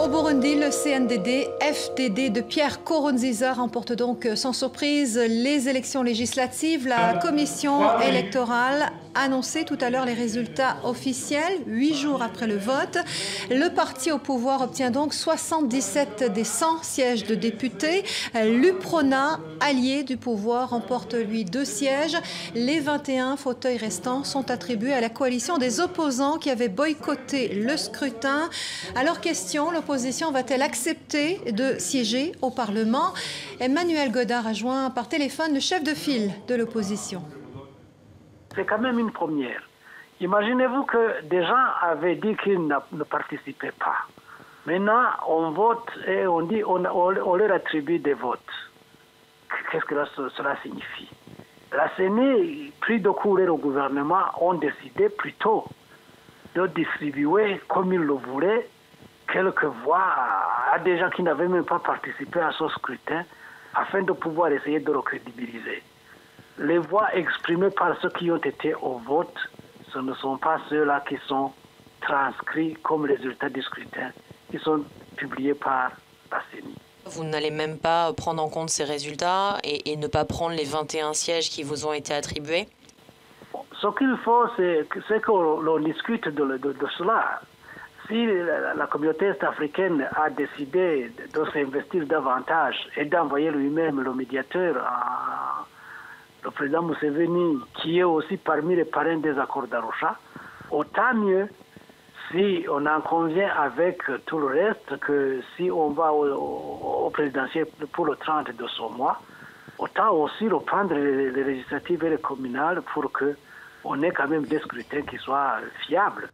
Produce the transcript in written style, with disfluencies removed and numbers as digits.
Au Burundi, le CNDD-FDD de Pierre Nkurunziza remporte donc sans surprise les élections législatives. La commission électorale a annoncé tout à l'heure les résultats officiels, 8 jours après le vote. Le parti au pouvoir obtient donc 77 des 100 sièges de députés. L'UPRONA, allié du pouvoir, remporte lui 2 sièges. Les 21 fauteuils restants sont attribués à la coalition des opposants qui avait boycotté le scrutin. Alors question, l'opposition va-t-elle accepter de siéger au Parlement? Emmanuel Godard a joint par téléphone le chef de file de l'opposition. C'est quand même une première. Imaginez-vous que des gens avaient dit qu'ils ne participaient pas. Maintenant, on vote et on dit on leur attribue des votes. Qu'est-ce que cela signifie? La CENI, pris de courrier au gouvernement, ont décidé plutôt de distribuer, comme ils le voulaient, quelques voix à des gens qui n'avaient même pas participé à ce scrutin, afin de pouvoir essayer de le crédibiliser. Les voix exprimées par ceux qui ont été au vote, ce ne sont pas ceux-là qui sont transcrits comme résultats du scrutin, qui sont publiés par la CENI. Vous n'allez même pas prendre en compte ces résultats et ne pas prendre les 21 sièges qui vous ont été attribués? Ce qu'il faut, c'est que l'on discute de cela. Si la communauté est-africaine a décidé de s'investir davantage et d'envoyer lui-même le médiateur, le président Museveni, qui est aussi parmi les parrains des accords d'Arusha, autant mieux si on en convient avec tout le reste que si on va au présidentiel pour le 30 de ce mois, autant aussi reprendre les législatives et les communales pour qu'on ait quand même des scrutins qui soient fiables.